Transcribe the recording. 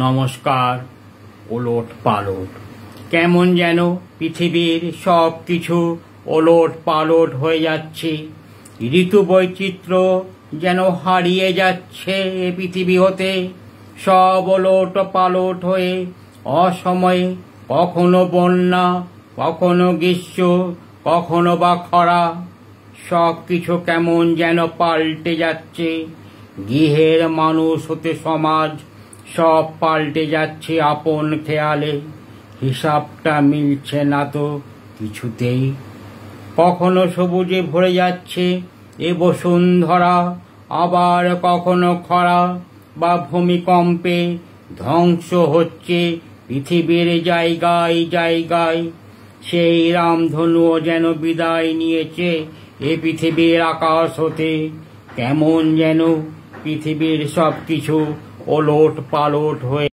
নমস্কার। ওলট পালট কেমন যেন পৃথিবীর সব কিছু ওলট পালট হয়ে যাচ্ছে। ঋতু বৈচিত্র্য যেন হারিয়ে যাচ্ছে এ পৃথিবী হতে। সব ওলট পালট হয়ে অসময়ে কখনো বন্যা, কখনো গ্রীষ্ম, কখনো বা খরা, সব কিছু কেমন যেন পাল্টে যাচ্ছে। গৃহের মানুষ হতে সমাজ সব পাল্টে যাচ্ছে আপন খেয়ালে। হিসাবটা মিলছে না তো কিছুতেই। কখনো সবুজে ভরে যাচ্ছে এ বসুন্ধরা, আবার কখনো খরা বা ভূমিকম্পে ধ্বংস হচ্ছে পৃথিবীর জায়গায় জায়গায়। সেই রামধনুও যেন বিদায় নিয়েছে এ পৃথিবীর আকাশ হতে। কেমন যেন পৃথিবীর সব কিছু ওলট পালট হয়ে